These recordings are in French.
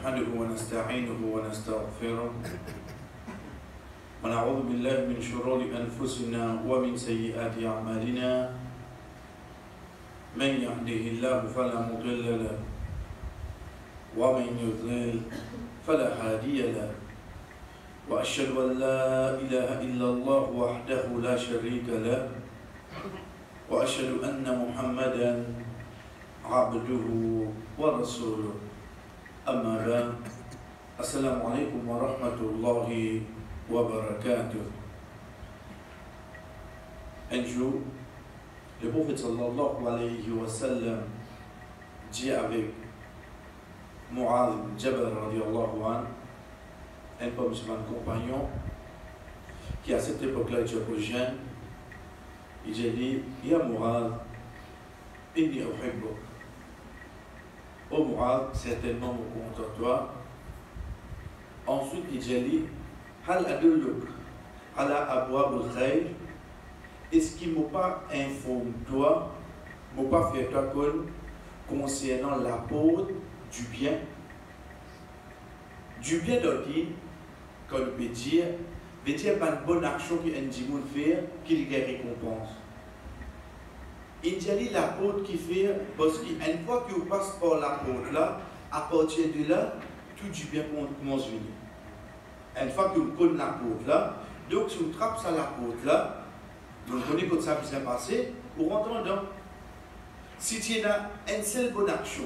نحمده ونستعينه ونستغفره ونعوذ بالله من شرور أنفسنا ومن سيئات أعمالنا من يهده الله فلا مضل له ومن يضلل فلا هادي له وأشهد أن لا إله إلا الله وحده لا شريك له وأشهد أن محمدا عبده ورسوله أما بعد السلام عليكم ورحمة الله وبركاته. Un jour, le prophète sallallahu alayhi wa sallam dit avec Mu'adh ibn Jabal radiallahu anhu, un peu musulman compagnon, qui à cette époque-là était un peu jeune, il dit, Ya Mu'adh, inni uhibbuk. Oh Mu'adh, certainement mon compte en toi. Ensuite, il dit, Hal adulluk ala abwab al-khayr. Est-ce qu'il ne m'a pas informé toi, ne m'a pas fait toi concernant la porte du bien? Du bien d'ordine, qu'on peut dire pas une bonne action qu'un dimoun fait, qu'il y a récompense. Il dit la porte qui fait, parce qu'une fois qu'il passe par la porte là, à partir de là, tout du bien commence à venir. Une fois que vous connaissez la porte là, donc si vous trappez ça la porte là, vous connaissez quand ça s'est passé, vous rentrez dedans. Si tu as une seule bonne action,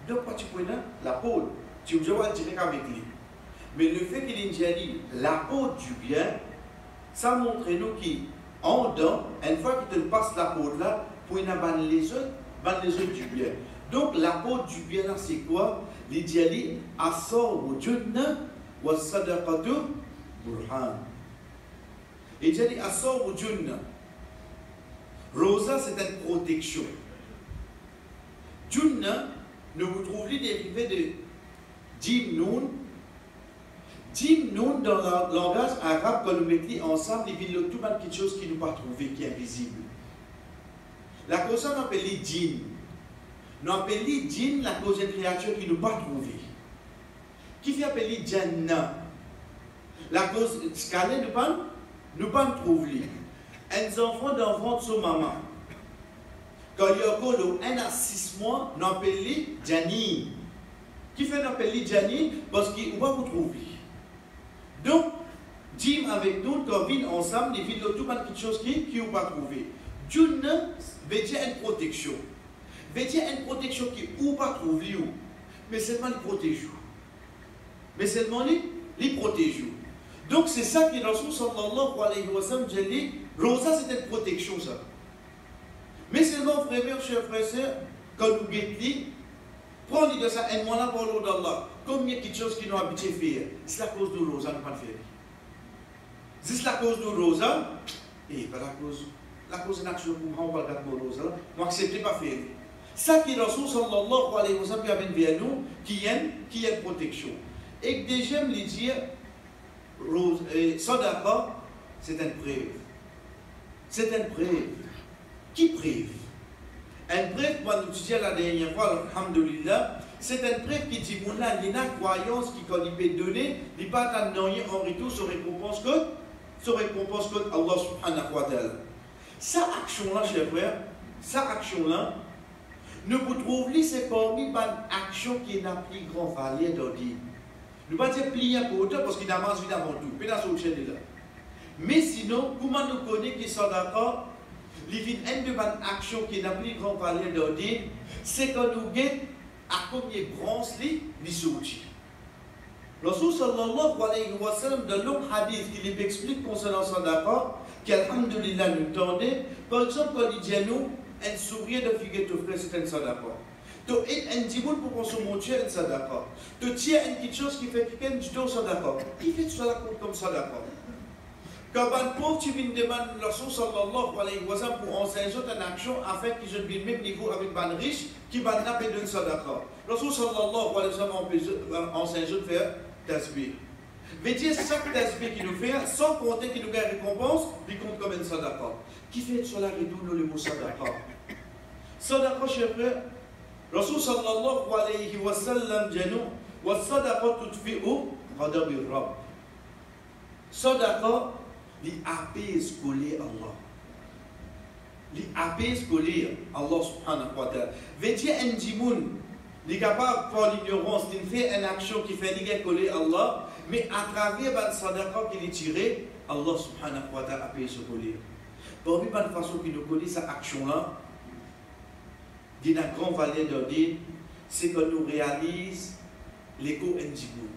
donc quand tu connais la porte, tu vas direct avec lui. Mais le fait qu'il dit la porte du bien, ça montre nous qu'en dedans, une fois qu'il te passe la porte là, pour y avoir les autres du bien. Donc la porte du bien là, c'est quoi? Il dit asor wujudna wa sadaqatu burhan. Il dit asor wujudna. Rosa, c'est une protection. Junna, nous vous trouvez dérivé de Jim-Nun. Jim-Nun, dans le langage arabe, quand nous mettons ensemble, il y a tout quelque chose qui nous pas trouvé, qui est invisible. La cause qu'on appelle Jinn. Nous appelons Jinn la cause de créature qui nous pas trouvé. Qui fait appeler Jannah? La cause, ce qu'elle nous pas trouvé. Un enfant d'enfant de son maman. Quand il y a un à 6 mois, nous appelons Jani. Qui fait appeler Jani? Parce qu'il va vous trouver. Donc, Jim avec nous, quand on vit ensemble, il vit tout quelque chose qui ne va pas trouver. Junna veut dire une protection. Veut dire une protection qui ne va pas trouver. Mais seulement il protège. Mais seulement il protège. Donc, c'est ça que Rasul sallallahu alayhi wa sallam dit. Rosa, c'est une protection, ça. Mais seulement, frère, chers frères et sœurs, quand nous guettons, prenez de ça, un mois pour l'eau d'Allah. Comme il y a quelque chose qui nous habitué à faire, c'est la cause de Rosa, nous ne pas faire. C'est la cause de Rosa, et pas la cause d'action pour moi, on va regarder Rosa, nous n'acceptons pas faire. Ça qui est Rasul sallallahu alayhi wa sallam qui amène vers nous, qui est une protection. Et que déjà, me dire, Sadaqa, c'est une preuve. C'est une preuve. Qui preuve? Une preuve, moi, nous disons la dernière fois, alhamdulillah, c'est une preuve qui dit, il y a une croyance qui, quand il peut donner, il ne peut pas en retour sur récompense que Allah subhanahu wa ta'ala. Cette action-là, chers frères, cette action-là, nous vous trouvez, c'est parmi les actions qui n'a plus grand valeur d'ordine. Nous ne pouvons pas dire plier pour autant parce qu'il n'a pas envie avant tout. Puis dans ce chaîne là. Mais sinon, comment nous connaissons qu'ils sont d'accord? Une de bonnes actions qui n'a plus grand valeur d'ordine, c'est quand nous guettons à combien de branches les sorties. Rasul sallallahu alayhi wa sallam, dans l'autre hadith, il explique concernant son d'accord, qu'alhamdulillah nous tendait, par exemple, quand il dit à nous, un sourire de figure de frère, c'est un sadaqa. Tu as un dimoun pour qu'on se montre un sadaqa. Tu tiens une petite chose qui fait quelqu'un du tout sadaqa. Qui fait cela comme sadaqa? Quand un pauvre, tu viens demander le Rasul sallallahu alayhi wa sallam pour enseigner une action afin qu'ils soient du même niveau avec un riche qui va n'appeler d'une sadaqa. Le Rasul sallallahu alayhi wa sallam enseigne de faire tasbih. Mais dire chaque tasbih qui nous fait, sans compter qu'il nous gagne récompense, il compte comme une sadaqa. Qui fait cela réduire le mot sadaqa? Sadaqa, chers frères, Rasul sallallahu alayhi wa sallam dit nous, والصدقة تطفئ غضب الرب. Sadaqa, li apaise colère Allah. Li apaise colère Allah subhanahu wa ta'ala. Veut dire un djimoun, li capable par l'ignorance, il fait une action qui fait lier colère Allah, mais à travers la sadaqa qu'il est tiré, Allah subhanahu wa ta'ala apaise colère. Parmi la façon qu'il nous connaît cette action-là, d'une grande valeur de dire, c'est que nous réalisons l'écho un djimoun.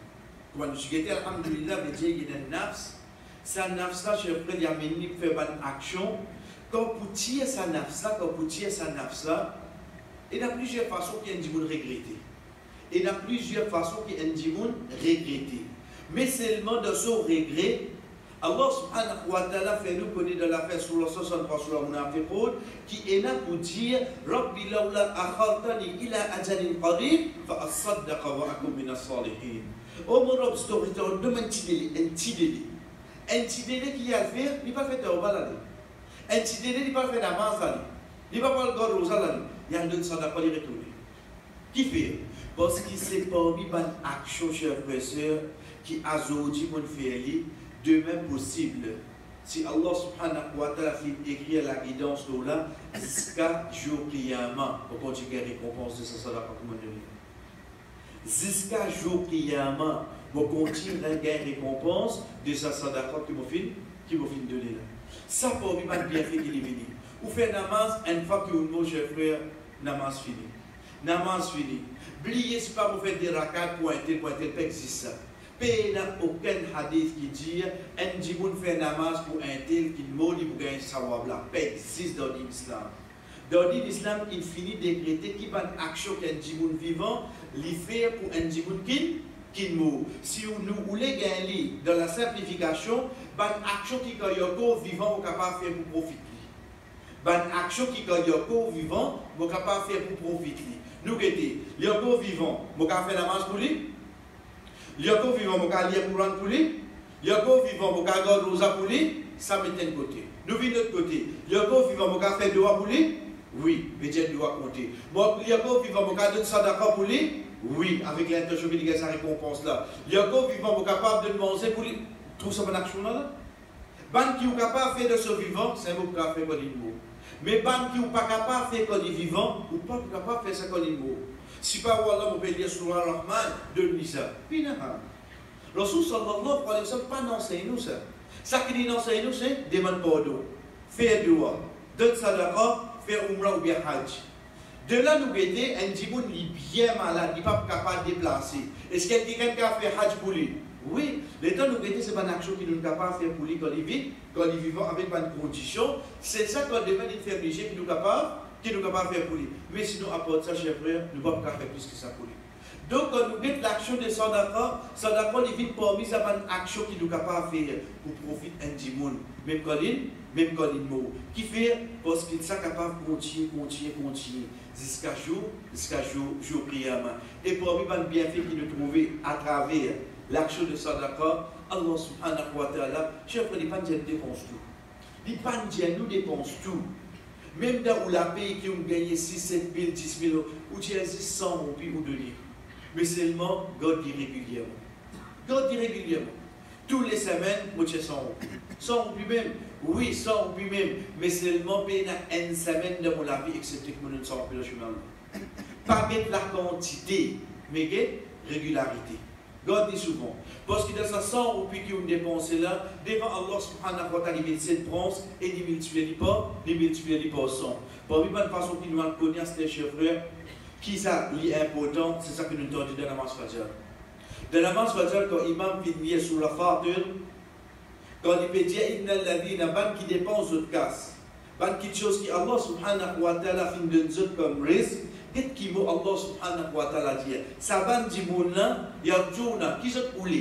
Quand nous sommes alhamdulillah, veut dire qu'il y a un nafs. Sa nafs là, je vais faire une action. Quand pour tirer sa nafs là, il y a plusieurs façons qu'il y a un djimoun regretté. Il y a plusieurs façons qu'il y a un djimoun regretté. Mais seulement de ce regret, Allah subhanahu wa ta'ala fait nous connaître de l'affaire sur le 63 sur la Munafiqoun qui est là pour dire Rabbi lawla akhartani ila ajalin qarib fa asaddaqa wa akum min as-salihin. Oh mon Rab, storyteller, demande un petit délai. Un petit délai qui a fait, il va faire de l'obal. Un petit délai, il va faire d'avance. Il va pas le garder aux alales. Il y a un autre sadaqa qui retourner. Qui fait? Parce que c'est parmi les actions, chers frères et sœurs, qui a aujourd'hui mon fait demain possible. Si Allah subhanahu wa ta'ala fait écrire la guidance là, jusqu'à jour qiyamah, pour continuer la récompense de ce sadaqa comme on dit. Jusqu'à jour qiyamah, pour continuer la récompense de ce sadaqa qui m'a fin donner là. Ça pour lui, bien fait qu'il est venu. Vous faites namaz, une fois que vous mangez, chers frères, namaz fini. Namaz fini. Oubliez, ce n'est pas pour faire des rakats pour un tel, pas existe ça. Il n'y a aucun hadith qui dit un djimoun fait namaz pour un tel qui mourit pour gagner sawab là. Ça existe dans l'islam. Dans l'islam, il finit de décréter qu'il y a une action qu'un djimoun vivant, il fait pour un djimoun qui mourut. Si nous voulons gagner dans la simplification, une action qui est vivant, on est capable de faire pour profiter. Une action qui est vivant, on est capable de faire pour profiter. Nous qui sommes vivants, on est capable de faire namaz pour lui. Lioko vivant, mon cas, lire Coran pour lui. Lioko vivant, mon cas, garder rosa pour lui. Ça met d'un côté. Nous venons de l'autre côté. Lioko vivant, mon cas, faire doigt pour lui. Oui, mais j'ai doigt compter. Lioko vivant, mon cas, donner sadaqa pour lui. Oui, avec l'intention de gagner sa récompense là. Lioko vivant, mon capable de manger pour lui. Trouve ça bonne action là. Ban qui est capable de faire de ce vivant, c'est un mot qui a fait quand il est mort. Mais ban qui n'est pas capable de faire quand il est vivant, ou pas capable de faire ça quand il est mort. Si pas Allah vous peut dire sur Ar-Rahman de l'Isa. Pinaha. Rasul sallallahu alayhi wa sallam pas n'enseigne nous ça. Ça qui dit n'enseigne nous c'est demande pardon, faire dua, donne sadaqa, faire umrah ou bien hajj. De là nous guetter un djimoun bien malade, il n'est pas capable de déplacer. Est-ce qu'il y a quelqu'un qui a fait hajj pour lui? Oui, le temps nous guetter c'est pas une action qui nous capable de faire pour lui quand il vit, quand il vit avec une condition. C'est ça qu'on demande de faire obligé qui nous capable de faire pour lui. Mais sinon, après ça, chers frères, nous ne pouvons pas faire plus que ça pour lui. Donc, quand nous mettons l'action de sadaqa, il vient parmi ça une action qui nous capable de faire pour profiter un djimoun, même quand il mort. Qui fait parce qu'il est capable de continuer jusqu'à jour qiyamah. Et parmi les bienfaits qui nous trouvent à travers l'action de sadaqa, Allah subhanahu wa ta'ala, chers frères, les pandiens dépensent tout. Les pandiens nous dépensent tout. Même dans la pays qui ont gagné 6, 7 000, 10 000 euros, où tu as 100 roupies ou de livres. Mais seulement, God dit régulièrement. God dit régulièrement. Toutes les semaines, moi j'ai 100 roupies. 100 roupies même. Oui, 100 roupies même. Mais seulement, il y a une semaine de mon vie, excepté que je ne 100 roupies le chemin. Pas mettre la quantité, mais la régularité. God dit souvent. Parce que dans sa 100 roupies qui ont dépensé là, devant Allah subhanahu wa ta'ala, il met 7 bronzes et il multiplie pas 100. Parmi la façon qu'il nous connaît, c'est les chers frères, qui ça est important, c'est ça que nous entendons dans la masse fajr. Dans la masse fajr, quand l'imam vient sur la fatir, quand il peut dire, il y a la vie, qui dépense de casse, quelque chose qui Allah subhanahu wa ta'ala fin de nous comme risque, qu'est-ce qui m'a Allah subhanahu wa ta'ala dit? Ça va dire, yarjouna, qui se coule,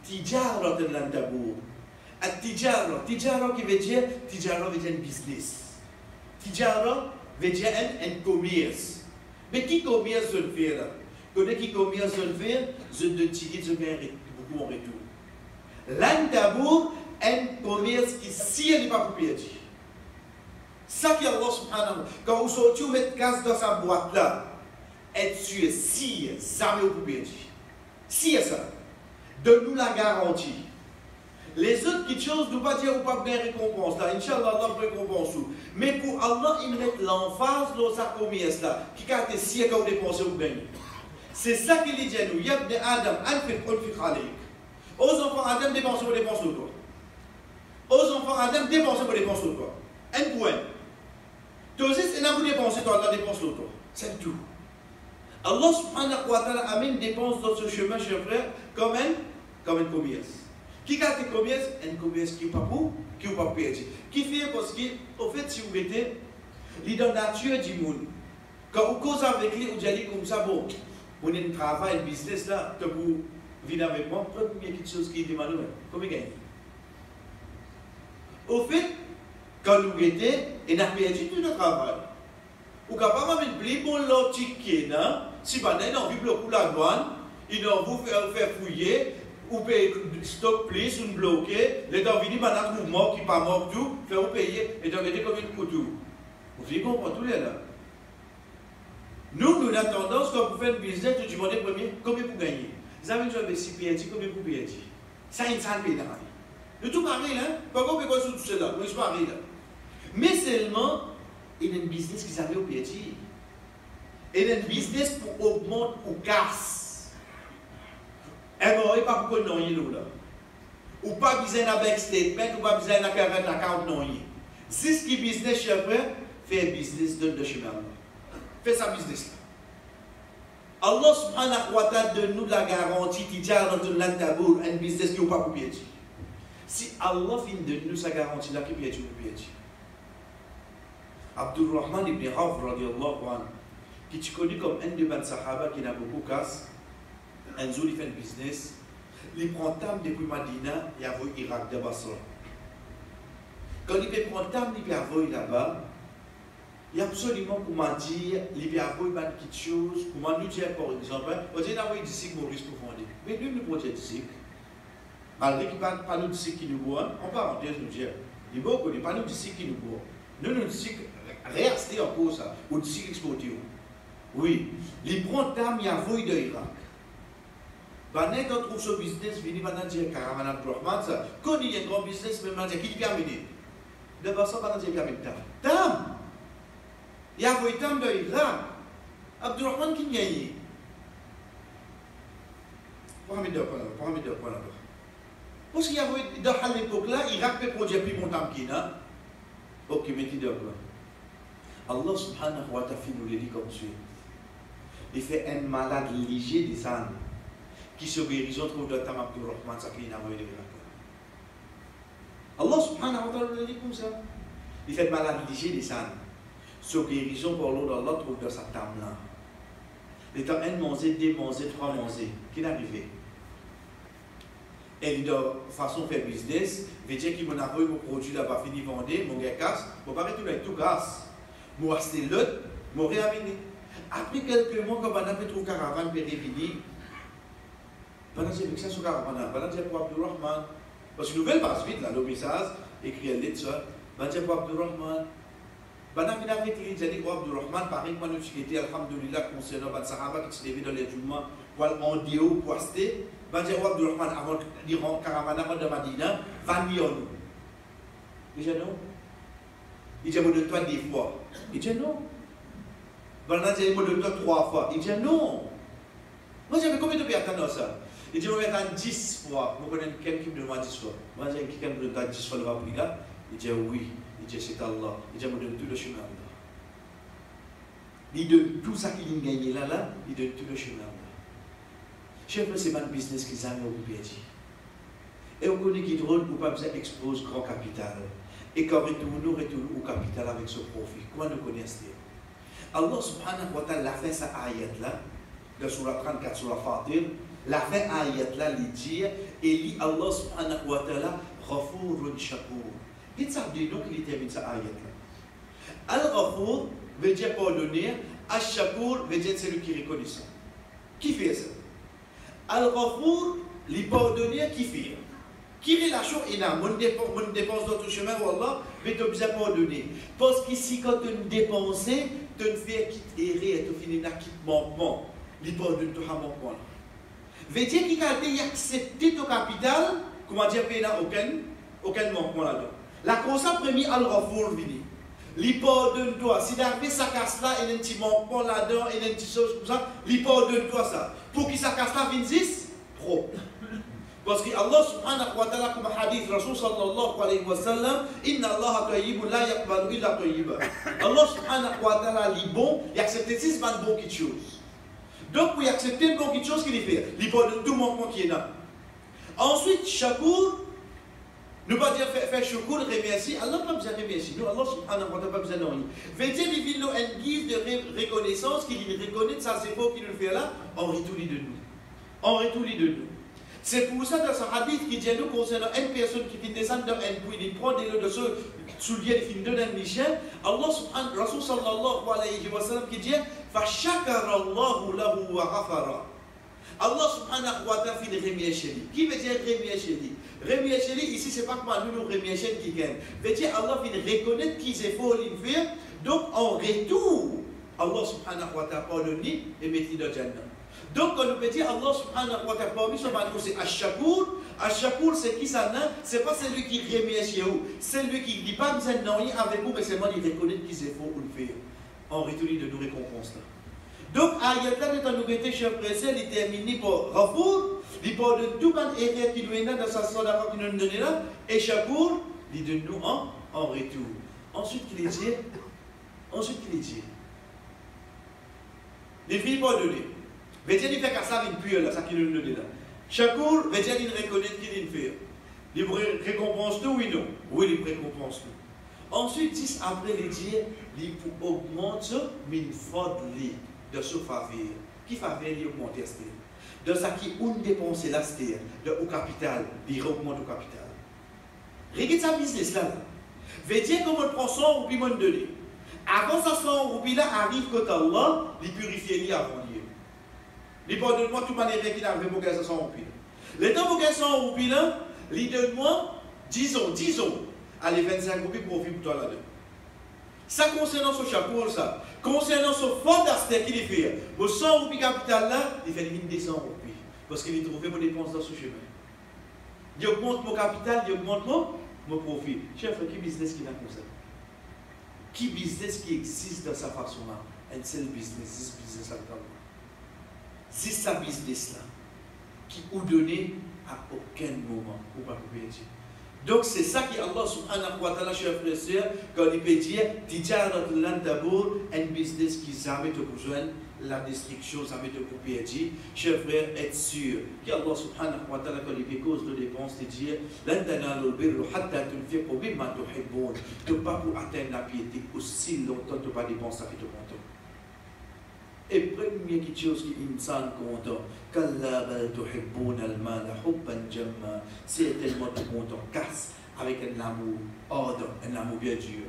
tijara de l'antabour. Tijara qui veut dire, tijara veut dire un business. Tijara veut dire un commerce. Mais qui commerce je le fais là? Connais qui commerce je le fais? Je ne tirer, je gagne beaucoup en retour. L'antabour, un commerce qui, si elle n'est pas pour perdre. Ça qui est Allah subhanahu wa ta'ala. Quand vous sortez, vous mettez casse dans sa boîte là, et tu es si, jamais vous pouvez dire. Si et ça, donne-nous la garantie. Les autres petites choses, nous ne pas dire ou pas bien récompense là. Inch'Allah, Allah récompense. Mais pour Allah, il met l'emphase dans sa promesse là, qui a été si qu'on dépense ou gagner. C'est ça qu'il dit à nous. Yabne Adam, aux enfants Adam, dépensez ou dépensez toi. Aux enfants Adam, dépensez ou dépensez toi. Un point. Tous ces et vous dépensez toi, Allah dépense toi. C'est tout. Allah subhanahu wa ta'ala amène dépense dans ce chemin, chers frères, comme un commerce. Qui a été commerce? Un commerce qui n'est pas pour, qui n'est pas perdu. Qui fait parce qu'au fait, si vous mettez, l'idée nature du monde, quand vous causez avec lui, vous allez comme ça, bon, vous avez un travail, un business là, que vous venez avec moi, première quelque chose qui est demandé, combien vous gagnez? Au fait, quand vous mettez, il a perdu tout le travail. Vous êtes capable de plus bon ticket, si vous avez envie de bloquer la douane, ils vont vous faire fouiller, ou payer stock plus, ou bloquer, les gens viennent maintenant vous mort, qui n'est pas mort tout, faire vous payer, et donc vous combien de coûts tout. Vous voyez comprendre tout là. Nous avons tendance, quand vous faites un business, vous demandez premier, combien vous gagnez. Vous avez une job de 6 pieds, combien vous payez. Ça, il y a une salle pénale. Nous tout pareil, hein? Pas qu'on peut quoi sur tout cela, nous sommes pareil là. Mais seulement, il y a un business qui s'appelle au pied. Il y a un business pour augmenter ou casse. Et bon, il n'y a pas beaucoup de noms là. Ou pas besoin d'un bank statement, ou pas besoin d'un current account non. Si ce qui est business, chef, fait un business de chemin. Fais sa business là. Allah subhanahu wa ta'ala donne nous la garantie qui dit dans ton lantabour un business qui n'est pas pour pied. Si Allah finit de nous sa garantie là qui pied pour pied. Abdurrahman ibn Auf radiyallahu anhu, qui est connu comme un de mes sahaba qui n'a beaucoup casse, un jour il fait un business, il prend tam depuis Madina, il a vu Irak de Basra. Quand il fait prendre tam, il a vu là-bas. Il y a absolument comment dire, il y a une petite chose, comment nous dire par exemple, on dit qu'il y a d'ici Maurice pour fonder. Mais lui, nous projet d'ici. Malgré qu'il ne parle pas nous d'ici qui nous boit, en parenthèse, nous dire, il ne parle pas nous d'ici qui nous boit. Nous, nous d'ici, rester en cause, ou d'ici exporter. Oui, il prend tam, il y a voie de Irak. Quand on trouve ce business, il vient maintenant dire Karaman Abdurrahman, quand il y a un grand business, il va dire qui permet. D'abord, ça va dire permet tam. Tam! Il y a un tam de Irak. Abdurrahman qui gagne. Pour mettre deux points là-bas. Parce qu'il y a dans l'époque là, Irak peut produire plus bon tam qui n'a. Ok, mettez deux points. Allah subhanahu wa ta'ala nous le dit comme suit. Il fait un malade léger des ânes qui se guérison trouve dans tam Abdurrahman, ça qui n'a pas eu de Irak. Allah subhanahu wa ta'ala nous le dit comme ça. Il fait un malade léger des ânes. Ce guérison par l'eau d'Allah trouve dans sa table là. Les temps un manger, deux manger, trois manger. Qui n'est arrivé? Et de façon de faire business, veut dire qu'il m'a envoyé mon produit là-bas, fini de vendre, mon gars casse, mon pas tout avec tout casse. Moi, acheter l'autre, mon réamener. Après quelques mois, quand on a trouvé caravane périvini, pendant que j'ai ça sur caravane, pendant que j'ai pour Abdurrahman, parce que nouvelle passe vite là, le message, écrit à l'aide ça, pendant que j'ai pour Abdurrahman. Pendant qu'il avait été dit, Abdurrahman, pareil, quand nous étions, alhamdoulilah, concernant les Sahaba qui se levaient dans les juments, pour en déo, pour acheter, pendant que Abdurrahman, avant de caravane avant de Madina, 20 millions. Il dit non. Il dit, moi de toi 10 fois. Il dit non. Pendant que moi de toi 3 fois. Il dit non. Moi, j'avais combien de pays attendre ça? Il dit, on va attendre 10 fois. Vous connaissez quelqu'un qui me demande 10 fois. Moi, j'ai quelqu'un qui me demande 10 fois le prix là. Il dit oui. Il dit c'est Allah. Il dit, je me donne tout le chemin là. Il donne tout ça qu'il a gagné là, il donne tout le chemin là. Chef, c'est un business qui s'est occupé. Et on connaît qui est drôle pour ne pas besoin d'exposer grand capital. Et quand nous retournons au capital avec ce profit. Comment nous connaissons? Allah subhanahu wa ta'ala a fait sa ayat là, de surah 34 sur la Fatir, la fait ayat là, il dit, et lit Allah subhanahu wa ta'ala, Ghafourun Shakur. Qu'est-ce que ça veut dire donc qu'il termine sa ayat là? Al-Ghafour veut dire pardonner, Al-Shakur veut dire celui qui reconnaît ça. Qui fait ça? Al-Ghafour, les pardonner, qui fait? Qui relâche il a mon dépense dans ton chemin, Wallah, mais tu as besoin de pardonner. Parce qu'ici, quand tu as dépensé, tu as fait quitte erré et tu finis à quitte manquement. Il pardonne tout à manquement. Veut dire qu'il a accepté ton capital, comment dire, il n'y a aucun manquement là-dedans. La cause a premier al-Rafour vini. Il pardonne toi. Si d'arriver ça casse là, il y a un petit manquement là-dedans, il y a une petite chose comme ça, il pardonne toi ça. Pour qu'il ça casse là, vinzis, pro. Parce que Allah subhanahu wa ta'ala, comme hadith Rasul sallallahu alayhi wa sallam, inna Allah tayyibun la yaqbalu illa tayyiba. Allah subhanahu wa ta'ala, il est bon, il accepte 6 bonnes petites choses. Donc, pour accepter une bonne petite chose qu'il fait, il pardonne tout manquement qui est là. Ensuite, shakur, ne pas dire faire shakur, remercier. Allah n'a pas besoin de remercier. Nous, Allah subhanahu wa ta'ala n'a pas besoin de rien. Veut dire qu'il nous une guise de reconnaissance, qu'il reconnaît ça, c'est faux qu'il nous fait là, on retourne de nous. On retourne de nous. C'est pour ça dans ce hadith qui dit nous concernant une personne qui vient descendre dans un puits, il prend des lots de ce soulier, il finit dans un Michel. Allah subhanahu wa ta'ala, sallallahu alayhi wa sallam, qui dit فَشَكَرَ اللَّهُ لَهُ وَغَفَرَ. Allah subhanahu wa ta'ala fait remercier. Qui veut dire remercier? Remercier ici, c'est pas comme nous remercier qui gagne. Veut dire Allah fait reconnaître qu'ils efforts il fait. Donc en retour, Allah subhanahu wa ta'ala pardonne et met dans le Jannah. Donc, quand on peut dire Allah subhanahu wa ta'ala, parmi ce matin, c'est Ash-Shakur. Ash-Shakur, c'est qui ça? C'est pas celui qui remercie vous. C'est celui qui ne dit pas besoin de rien avec vous, mais seulement il reconnaît qu'ils efforts pour le faire. En retour de nos récompenses là. Donc, ayat là, quand nous mettons chez Pressel, il termine pour Rafour, il parle de tout le erreur qui nous est dans sa sorte qui nous donne là, et Shakur, il donne nous en retour. Ensuite, qu'il dit, les filles pas donner. Veut dire qu'il fait qu'à ça, il pue là, ça qui nous donne là. Shakur, veut dire qu'il reconnaît qu'il fait. Il récompense tout, oui, non. Oui, il récompense tout. Ensuite, 10 après, il dit, il augmente une faute de ce faveur. Qui faveur, il augmente, de ça qui on dépense là, c'est au capital, il augmente au capital. Regarde sa business là. Veut dire qu'on prend 100 roupies, on donne. Avant ça, 100 roupies là arrive côté Allah, il purifie lui avant Dieu. Il pardonne-moi tout manière qu'il arrive pour gagner 100 roupies. Le temps pour gagner 100 roupies là, il donne-moi 10 ans. Allez, 25 roupies profit pour toi là-dedans. Ça concernant ce chapeau, ça. Concernant ce fond d'aspect qu'il fait, pour 100 roupies capital là, il fait limite 200 roupies. Parce qu'il a trouvé mon dépense dans ce chemin. Il augmente mon capital, il augmente mon profit. Chef, qui business qui n'a comme ça? Qui business qui existe de sa façon-là? Un seul business, ce business là. C'est sa business là qui vous donne à aucun moment pour pas couper Dieu. Donc c'est ça qui Allah subhanahu wa ta'ala, chers frères et sœurs, quand il peut dire, un business qui jamais te besoin la destruction, jamais te couper Dieu. Chers frères, être sûr qu'Allah subhanahu wa ta'ala, quand il fait cause de dépenses, il dit, ne pas pour atteindre la piété aussi longtemps que tu pas dépenser qui te content. Et première chose qui insan content, c'est tellement de content, casse avec un amour ardent, un amour bien dur.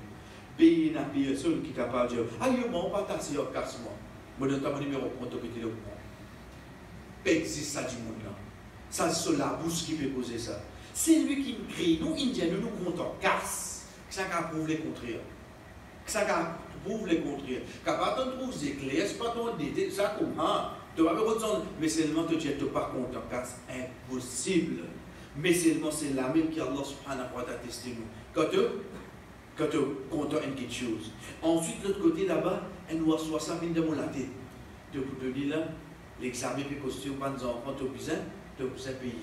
Pays n'a personne qui est capable de dire, aïe, moi, on va tasser, casse-moi. Moi, je donne mon numéro de compte, petit le point. Existe ça du monde là. Ça, c'est la bouche qui peut poser ça. C'est lui qui nous crie, nous, Indiens, nous comptons, casse. Ça qui prouve les contraires. Ça prouve les contraires. Quand on trouve des clés, c'est pas ton idée, ça comment? Tu vas me dire, mais seulement tu n'es pas content, car c'est impossible. Mais seulement c'est la même qu'Allah subhanahu wa ta'ala testé nous. Quand tu content une quelque chose. Ensuite, de l'autre côté là-bas, elle nous reçoit ça, vient de mon la tête. De vous donner là, l'examen puis costume, pas de enfants, tu as besoin de payer.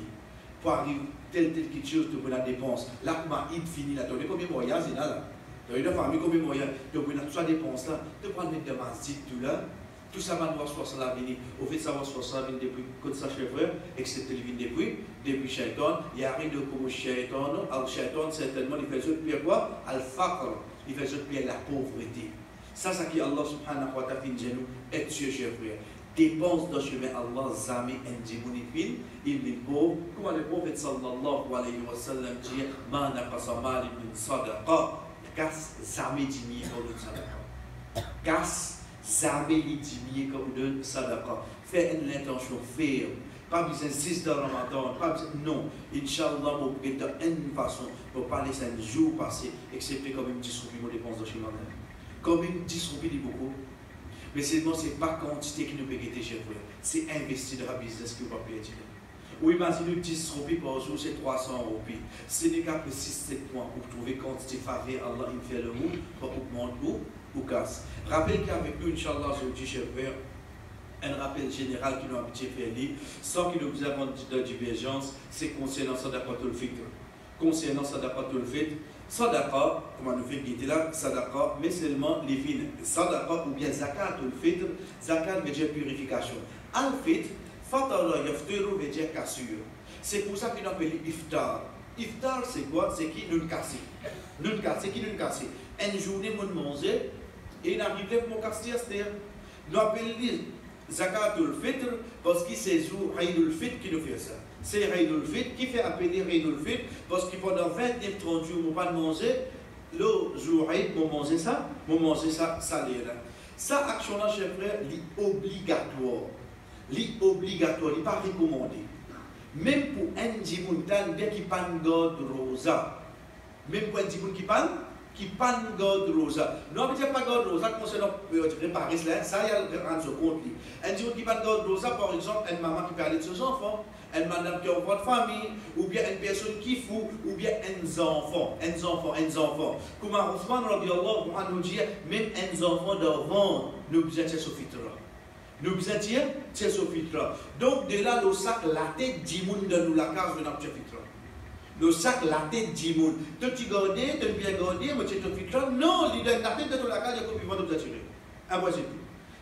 Pour arriver telle quelque chose, tu peux la dépense. Là, il finit là, tu as combien de moyens, c'est là. Tu as une famille, combien de moyens, tu as toute sa dépense là, tu prends mettre de masjid, tout là, tout ça va nous reçoit ça là, venir. Au fait, ça va reçoit ça, venir depuis, comme ça, chez frère, excepté le vin depuis Shaitan, il arrive de comme Shaitan, al-Shaitan, certainement, il fait autre pire quoi? Al-Faqr, il fait autre pire la pauvreté. Ça, c'est qui Allah subhanahu wa ta'ala fait nous, et Dieu, cher frère. Dépense dans le chemin Allah, jamais un démonifine, il est pauvre. Comme le prophète sallallahu alayhi wa sallam dit, ma naqasa mal min sadaqa, casse jamais diminué comme de sadaqa. Casse jamais diminué comme de sadaqa. Fais une intention ferme. Pas besoin de 6 dans le Ramadan, pas besoin, non. Inch'Allah, vous pouvez de une façon pour parler 5 jours passés, excepté comme une 10 roupies, mon dépense dans le chemin. Comme une 10 roupies, dit beaucoup. Mais seulement, ce n'est pas quantité qui nous peut guetter chez vous. C'est investir dans le business qui vous va payer. Ou imaginez 10 roupies par jour, c'est 300 roupies. Ce n'est qu'après 6-7 mois pour trouver quantité faveur, Allah il fait le mot, pour augmenter ou casse. Rappelez qu'avec nous, Inch'Allah, je dis, chef frère, un rappel général qui nous a habitué à faire, sans que nous avons de divergence, c'est concernant Sadaqatul Fitr. Concernant Sadaqatul Fitr, Sadaqa, comment nous fait guider là, Sadaqa, mais seulement les vines. Sadaqa ou bien Zakatul Fitr, Zakat veut dire purification. Al-Fitr, Fatala Yaftiru veut dire cassure. C'est pour ça qu'on appelle Iftar. Iftar, c'est quoi? C'est qui nous casser. Nous casser, qui nous casser. Une journée, nous manger, et il arrive pour mon casser, c'est-à-dire, nous appelons Zakatul Fitr, parce que c'est jour Aïdul Fitr qui nous fait ça. C'est Aïdul Fitr qui fait appeler Aïdul Fitr, parce que pendant 29-30 jours, on ne pas manger, le jour Aïd, on mange ça, salé. Ça, action-là, chers frères, est obligatoire. Est obligatoire, il n'est pas recommandé. Même pour un djimountan, bien qu'il pas garde rosa. Même pour un djimoun qui pas garde rosa. Non, mais pas garde rosa, concernant réparer cela, ça, il y a un compte. Un djimoun qui pas garde rosa, par exemple, une maman qui parle de ses enfants, une madame qui a une famille, ou bien une personne qui fout, ou bien un enfant. Comme Ousmane radiallahu anhu dit, même un enfant d'avant, nous besoin de ce fitra. Nous besoin de ce fitra. Donc, de là, le sac, la tête d'imoun de nous la case de notre fitra. Le sac, la tête d'imoun. Tu gardé, tu bien gardé, mais tu es fitra. Non, la tête de la case, il faut vivre de l'attirer. Impossible.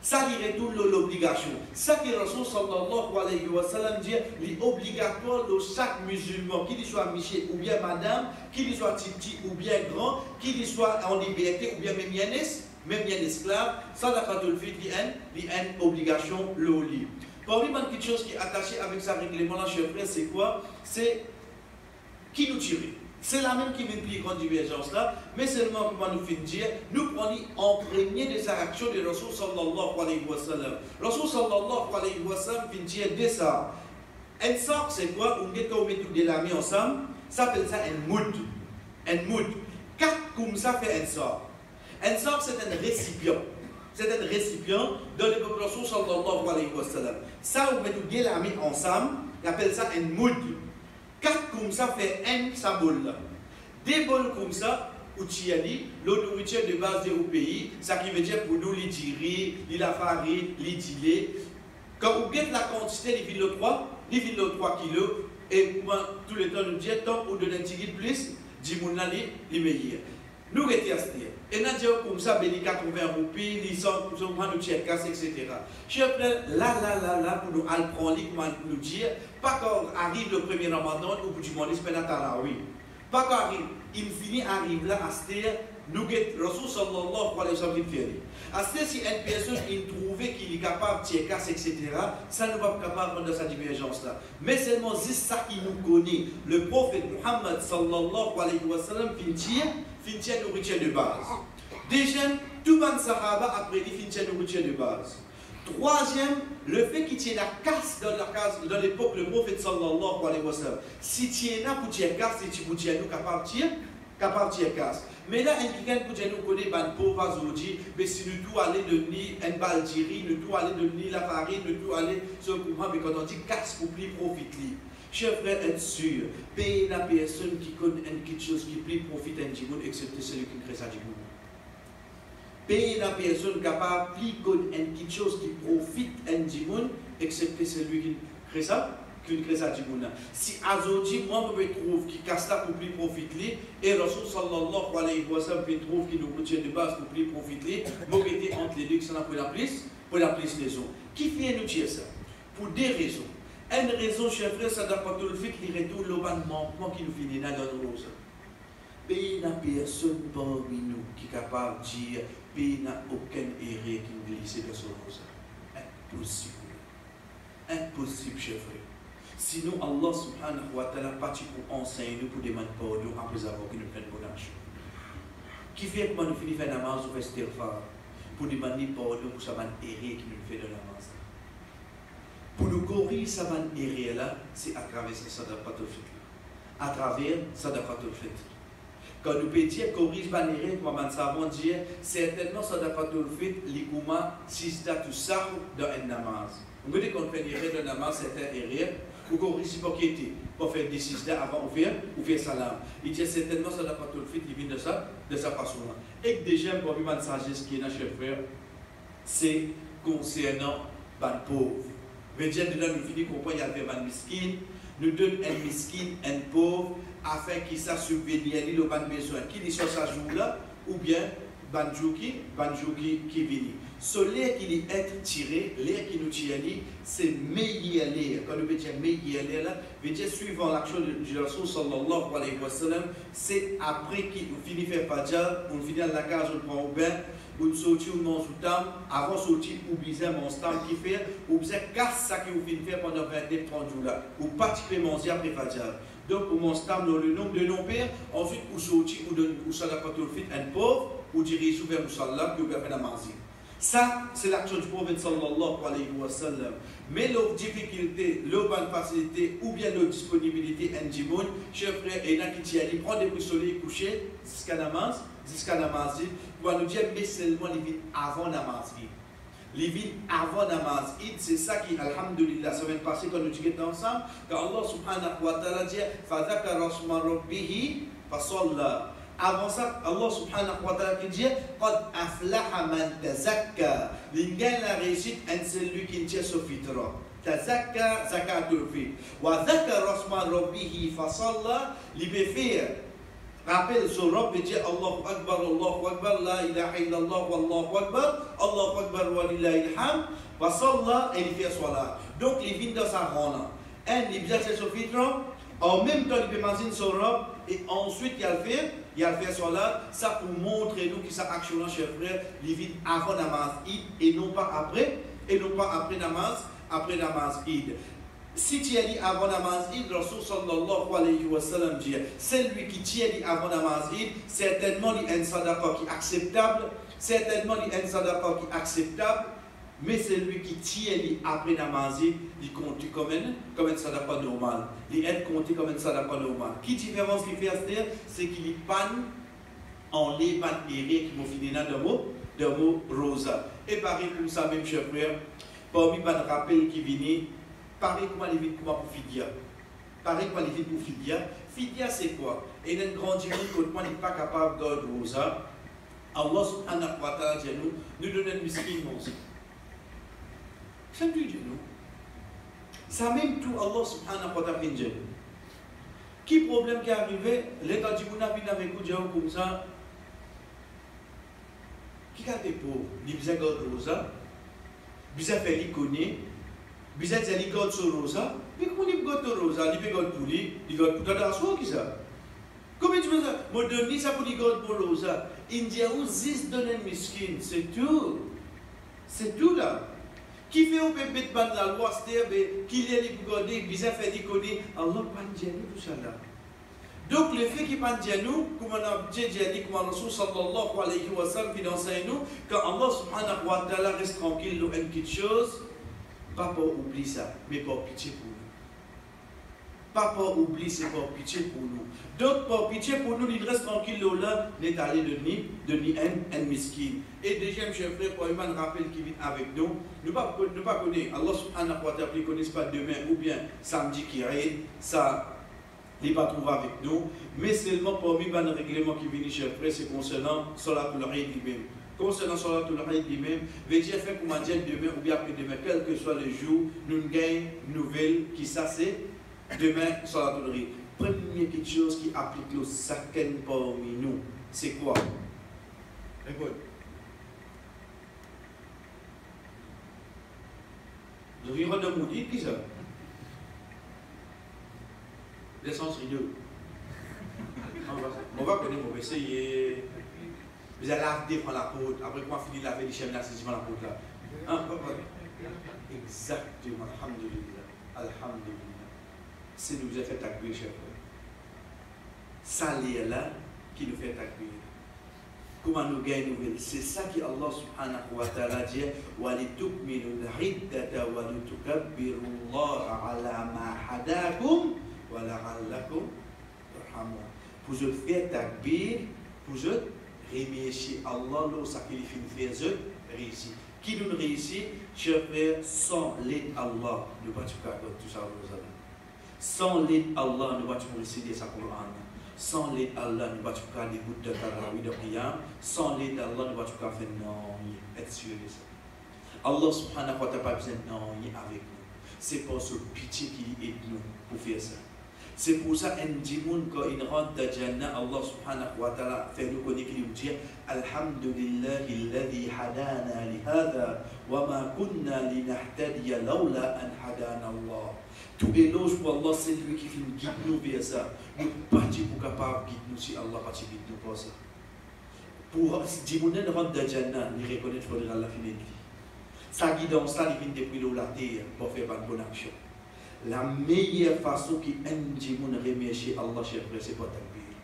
Ça, il retourne l'obligation. Ça que Rasul sallallahu alayhi wa sallam dit, l'obligatoire de chaque musulman, qu'il soit Michel ou bien madame, qu'il soit petit ou bien grand, qu'il soit en liberté ou bien même bien esclave, Sadaqatul Fitr, il y a une obligation, le livre. Parmi les petites choses qui est attachée avec ce règlement-là, chers frères, c'est quoi? C'est qui nous tire. C'est la même qui m'implique en divergence là, mais seulement comment nous fait dire, nous prenons en premier de sa action de Rasul sallallahu alayhi wa sallam. Rasul sallallahu alayhi wa sallam fait dire de ça. Un sac, c'est quoi? On met tout de la main ensemble, ça s'appelle ça un moud. Un moud. 4 comme ça fait un sac. Un sac, c'est un récipient. C'est un récipient dans le peuple Rasul sallallahu alayhi wa sallam. Ça, on met tout de la main ensemble, on appelle ça un moud. 4 comme ça fait un sabol. Des bols comme ça, où tu as dit, l'eau nourriture de base des pays, ça qui veut dire pour nous, les diri, la farine, les dilés. Quand vous gagnez la quantité, il vient le 3 kilos, et tout le temps, nous disons, tant pour donner un petit plus, 10 mouna les meilleurs. Nous retenons et nous disons comme ça, les 80 roupies, les 100, nous tchèques, etc. Chers frères, là, pour nous apprendre, comment nous dire, pas quand arrive le premier Ramadan, au bout du monde, c'est pas oui. Pas quand arrive, il finit, arrive là, à ce terre, nous guettons, Rasul sallallahu alayhi wa sallam, à ce si une personne, il trouvait qu'il est capable de tchèques, etc., ça ne va pas capable de sa divergence là. Mais seulement, c'est ça qui nous connaît. Le prophète Muhammad sallallahu alayhi wa sallam, finit nourriture de base. Deuxième, tout le monde sahaba après il finit nourriture de base. Troisième, le fait qu'il y ait la casse dans l'époque, le prophète sallallahu alayhi wa sallam. Si tu es là pour tirer casse, si tu es capable de tirer casse. Mais là, un quelqu'un pour nous connaît ban pauvre aujourd'hui, mais si nous tout aller devenir un baldiri, nous tout aller devenir la farine, nous tout aller sur le courant, mais quand on dit casse pour plus profiter. Chers frères, être sûr, payer la personne qui connaît quelque chose qui plus profite un djimoun, excepté celui qui crée sa djimoun. Payer la personne capable de connaître quelque chose qui profite un djimoun, excepté celui qui crée ça djimoun. Si aujourd'hui, moi, je trouve qui casse ça pour plus profiter, et Rasul sallallahu alayhi wa sallam trouve qui nous retient de base pour plus profiter, moi, j'étais entre les deux, ça n'a pas la plus raison. Qui fait nous dire ça? Pour des raisons. Une raison, chers frères, ça doit pas tout le fait qu'il retourne le manquement qui nous finit dans notre rose. Pays n'a personne parmi nous qui est capable de dire pays n'a aucun erreur qui nous glisse dans ce rose. Impossible. Impossible, chers frères. Sinon, Allah subhanahu wa ta'ala parti pour enseigner nous pour demander pardon après avoir qu'il nous prenne bonne action. Qui fait que nous finissons faire namaz ou faire istighfar pour demander pardon pour sa erreur qui nous fait dans la namaz. Pour nous corriger sa erreur là, c'est à travers Sadaqatul Fitr. À travers Sadaqatul Fitr. Quand nous pédions, corrige banéré, comme on savons dire, certainement ça n'a pas tout le fait, l'ikouma, si c'est tout ça dans un namaz. On dit qu'on fait une erreur de namaz, c'est une erreur, ou qu'on risque pas quitter, pour faire des sisda avant ou faire salam. Il dit certainement ça n'a pas tout le fait, il vient de sa façon-là. Et que déjà, pour lui, ma sagesse qui est dans chef frère, c'est concernant les pauvres. Mais déjà, nous finissons comprendre, il y a un miskin, nous donnons un miskin, un pauvre, afin qu'il s'assure subvenir le ban besoin qu'il soit sa jour là ou bien banjou qui vient. Ce l'air qui est tiré, l'air qui nous tire, c'est meilleur l'air. Quand nous disons meilleur l'air là, veut dire suivant l'action de Rasul sallallahu alayhi wa sallam, c'est après qu'il finit faire fajr, on finit la case, on prend au bain, on sortit ou non sous tam, avant de sortir ou bien mon stam qui fait, ou bien casse ça qui vous finit faire pendant 29-30 jours là, ou particulièrement après fajr. Donc, pour mon stam, dans le nombre de non-pères, ensuite, ou sortir, ou salakatul fit, un pauvre, ou dirige vers le salam, puis ou bien faire la magie. Ça, c'est l'action du prophète sallallahu alayhi wa sallam. Mais leur difficulté, leur bonne facilité, ou bien leur disponibilité, un djimoun, chef frère, et là qui t'y allait, prendre des soleil coucher, jusqu'à la magie, pour nous dire, mais seulement les vies avant la magie. Les vies avant namaz, c'est ça qui, alhamdulillah, ça vient de passer quand nous disons ensemble, quand Allah subhanahu wa ta'ala dit, فَذَكَرَ اسْمَ رَبِّهِ فَصَلَّى. Avant ça, Allah subhanahu wa ta'ala qui dit, قَدْ أَفْلَحَ مَنْ تَزَكَّى. L'ingénieur la réussite, c'est celui qui tient ce fitra. Tazakka, zakatul fit. وَذَكَرَ اسْمَ رَبِّهِ فَصَلَّى. L'ibéfir. Rappelle sur Rabb et dit Allahu Akbar, la ilaha illallah, wallahu Akbar, wa lillahi alhamd, wa salla et il fait salat. Donc, il vient dans sa ronde. Il vient sur son fitra, en même temps, il peut manger sur Rabb, et ensuite, il a fait salat. Ça pour montrer nous que ça action, chers frères, il vient avant namaz Eid, et non pas après namaz Eid. Si tu as dit avant namaz Eid, Rasul sallallahu alayhi wa sallam dit, celui qui tient dit avant namaz Eid, certainement il y a un sadaqa qui est acceptable, mais celui qui tient dit après namaz Eid, il compte comme un sadaqa normal. Il est compté comme un sadaqa normal. Qui différence qui fait à ce c'est qu'il est panne en les pannes errées qui m'ont fini dans le mot rosa. Et pareil comme ça, même cher frère, parmi les rappels qui viennent, pareil comment les vides pour Fidia. Fidia c'est quoi? Et une grande journée que moi n'est pas capable de rosa. Allah subhanahu wa ta'ala dit nous donne un miskin aussi. Ça nous dit nous. Ça même tout Allah subhanahu wa ta'ala dit. Qui problème qui est arrivé? L'état du monde a venu avec vous comme ça. Qui a été pauvre? Il a besoin de rosa. Il a fait l'iconé. Vous êtes allé à sur Rosa, mais comment il goûte Rosa, il goûte pour lui, il goûte pour ta soie qui ça? Comment tu veux ça? Moi donne ça pour il goûte pour Rosa. India ou zis donne un miskin, c'est tout. C'est tout là. Qui fait au bébé de ban la loi, c'est-à-dire qu'il est les goûter, il a fait l'iconé, Allah pas dire tout ça là. Donc le fait qu'il pas dire nous, comme on a dit, comme Rasul sallallahu alayhi wa sallam enseigne nous, quand Allah subhanahu wa ta'ala reste tranquille dans une petite chose. Pas pour oublier ça, mais pour pitié pour nous. Pas pour oublier, c'est pour pitié pour nous. Donc, pour pitié pour nous, il reste tranquille là, n'est allé de ni un miskin. Et deuxième chef frère, pour un rappel qui vient avec nous, nous ne pas connaître, Allah subhanahu wa ta'ala ne connaît pas demain ou bien samedi qui arrive, ça, il va trouver avec nous. Mais seulement pour un règlement qui vient, chef frère, c'est concernant Salatul Eid lui-même. Concernant Salatul Eid lui-même, veut dire faire comment dire demain ou bien après-demain, quel que soit le jour, nous gagnons une nouvelle qui ça c'est demain Salatul Eid. Première quelque chose qui applique le chacun parmi nous, c'est quoi? Écoute. Vous avez de maudit, qui ça? L'essence rideau. On va connaître, on va essayer. Vous allez laver prendre la côte. Après qu'on a fini de laver les chèvres, là, c'est la côte là. Hein? Exactement. Alhamdulillah. Alhamdulillah. C'est nous qui nous a fait accueillir, chef. Ça, là, qui nous fait accueillir. Comment nous gagnons nouvelle? C'est ça que Allah subhanahu wa ta'ala dit وَلِتُكْمِلُوا الْعِدَّةَ وَلِتُكَبِّرُوا اللَّهَ عَلَى مَا هَدَاكُمْ وَلَعَلَّكُمْ تُرْحَمُونَ. pour je faire takbir, pour je remercier Allah, là, ça qu'il fait, je réussis. Qui nous réussit, chers frères, sans l'aide d'Allah, nous ne pouvons pas tout ça, sans l'aide d'Allah, nous ne pouvons pas réciter sa Coran. Sans l'aide d'Allah, nous ne pouvons pas des bouts de tarawih de prière. Sans l'aide d'Allah, nous ne pouvons pas faire non, être sûr de ça. Allah subhanahu wa ta'ala pas besoin de non, avec nous. C'est pour ce pitié qu'il aide nous pour faire ça. C'est pour ça qu'un djimoun, quand il rentre dans Jannah, Allah subhanahu wa ta'ala fait nous connaître qu'il nous dit Alhamdulillah, alladhi hadana li hadha, wa ma kunna linahtadiya lawla an hadana Allah. Tout éloge pour Allah, c'est lui qui guide nous vers ça. Nous ne pouvons pas capable de guider nous si Allah ne guide nous pour ça. Pour djimoun rentre dans Jannah, il reconnaît qu'il faudra la finir. Sa guidance, ça, il vient depuis la terre pour faire une bonne action. La meilleure façon qui aime remercier Allah, cher frère, c'est pas takbir.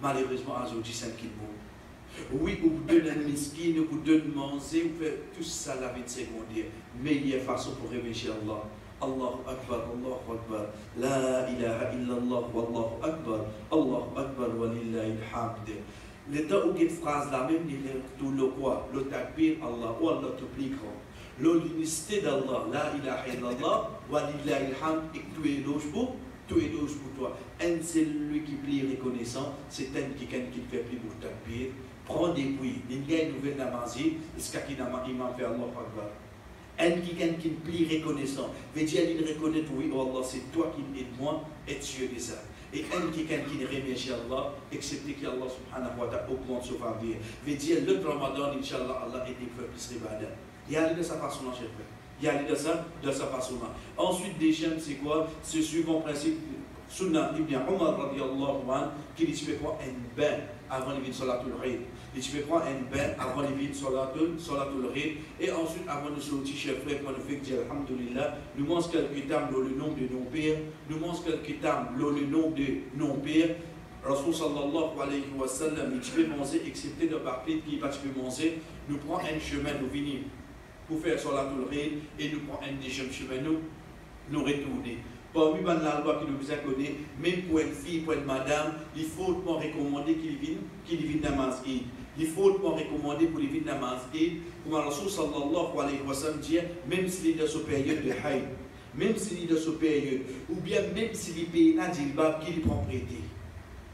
Malheureusement, aujourd'hui, c'est qui bon. Oui, vous donnez un miskin, vous donnez manger, vous faites tout ça la vie secondaire. Meilleure façon pour remercier Allah. Allahu Akbar, Allahu Akbar. La ilaha illallah, Wallahu Akbar. Allahu Akbar, walillahi alhamd. Le temps où cette phrase là même, il est tout le quoi? Le takbir, Allah, ou Allah tout plus grand. L'unicité d'Allah, la ilaha illallah, wa lillahi alhamd, et tout éloge pour toi. Un c'est lui qui plie reconnaissant, c'est un qui fait plus pour takbir. Prends des bruits, il y a une nouvelle namazie, est-ce qu'il y a un imam fait Allah Akbar? Un qui plie reconnaissant, veut dire il reconnaît, oui, oh Allah, c'est toi qui m'aides moi, et tu es ça. Et un qui remercie Allah, excepté qu'Allah subhanahu wa ta'ala augmente son faveur. Veut dire le Ramadan, Inch'Allah, Allah aide les peuples plus ibadat. Il y a de sa façon-là, cher frère. Il y a de sa façon-là. Ensuite, des chaînes, c'est quoi? C'est suivant principe. Sunnah Ibn Umar, radiallahu anhu, qui dit tu peux prendre un bain avant de venir Salatul Eid. Et tu peux prendre un bain avant de venir Salatul Eid. Et ensuite, avant de sortir, cher frère, quand on fait dire Alhamdulillah, nous montre quelques termes le nombre de non-pères. Nous montre quelques termes le nombre de non-pères. Rasul sallallahu alayhi wa sallam, il peut manger, excepté de parler qui va tu peux manger. Nous prenons un chemin, nous venons pour faire Salatul Eid et nous prenons un deuxième chemin, nous retourner. Parmi la loi qui nous a connu, même pour une fille, pour une madame, il faut recommander qu'il vienne dans la masjid. Il faut recommander pour qu'il vienne dans la masjid. Comme Rasul sallallahu alayhi wa sallam dit, même s'il est dans ce période de haïd, même s'il est dans ce période, ou bien même s'il est payé dans le djilbab, qu'il prend prêté.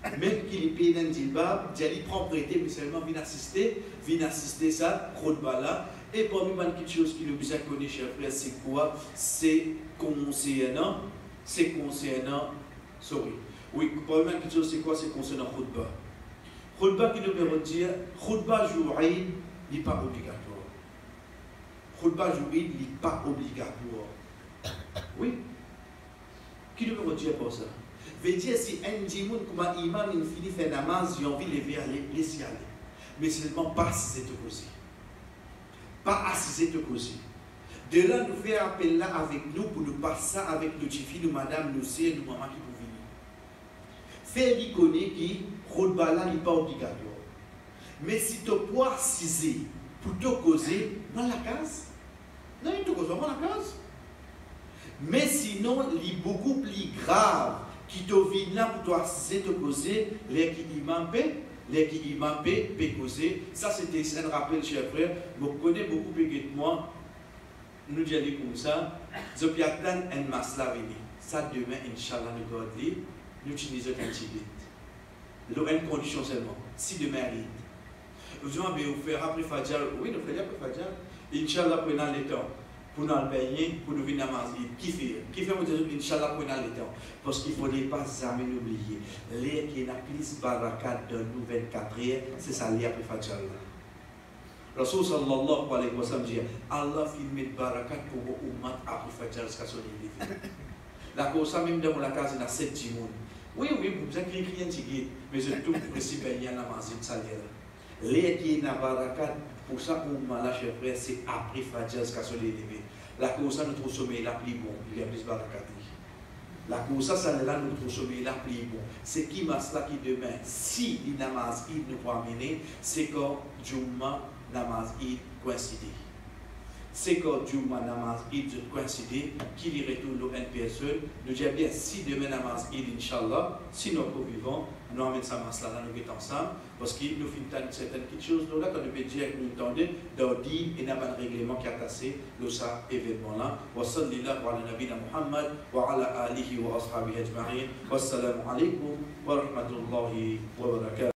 Même qu'il est payé dans le djilbab, il prend prêté, mais seulement vient assister ça, khutbah là. Et parmi quelque chose qui nous a connu, cher frère, c'est quoi? C'est concernant, oui, parmi quelque chose, c'est quoi? C'est concernant khutbah. Khutbah qui nous veut dire, khutbah jour'id n'est pas obligatoire. Khutbah jour'id n'est pas obligatoire. Oui. Qui nous veut dire pour ça? Veut dire si un djimoun comme un imam il finit faire namaz, il a envie de laisser aller. Mais seulement pas si c'est aussi. Pas assiser de causer. De là, nous faire appel là avec nous pour nous passer avec nos filles, nos madame, nos sœurs, nos mamans qui peuvent venir. Faire lui connaître qui, khutbah là n'est pas obligatoire. Mais si tu peux assiser pour te causer, dans la case. Non, il te cause vraiment la case. Mais sinon, il est beaucoup plus grave qui te vient là pour assiser te causer, les qui imam paient. Les qui imam peut causer, ça c'était un rappel, cher frère. Vous connaissez beaucoup plus que moi. Nous disons comme ça. Je peux attendre un masla venir. Ça demain, Inch'Allah, nous allons dire, nous utilisons un petit bit. Une condition seulement. Si demain arrive. Vous dites, mais vous faites après Fajr. Oui, nous faisons après Fajr. Inch'Allah, prenons le temps. Pour nous baigner, pour nous venir à manger. Qui fait mon Dieu, Inch'Allah, prenons le temps. Parce qu'il ne faut pas jamais oublier. L'air qui est la plus barakat de nous 24 heures, c'est ça l'air après Fajr. Rasul sallallahu alayhi wa sallam dit Allah filme barakat pour vos ummat après Fajr jusqu'à son lit. La cause, même dans la case, il y a 7 timons. Oui, vous avez écrit un ticket, mais c'est tout pour si baigner à la manger de salaire. L'air qui est la barakat, pour ça, ummat, là, cher frère, c'est après Fajr jusqu'à son lit. La cause, notre sommeil est la plus bon, il y a plus barakat. La cause, ça là, notre sommeil est la plus bon. C'est qui masla qui demain, si il namaz il nous peut amener, c'est quand Jumma namaz il coïncide. c'est quand Juma namaz Eid coïncider, qui y retourne le NPSE, nous disons bien si demain namaz Eid, Inch'Allah, si nous sommes vivants, nous amenons ça là, nous mettons ensemble, parce qu'il nous fait certaines petites choses là, quand nous peut dire que nous entendons, dans dit, et n'a pas de règlement qui a tassé, le ça événement là. Wa sallallahu ala nabina Muhammad, wa ala alihi wa ashabihi ajma'in, wassalamu alaikum wa rahmatullahi wa barakatuh.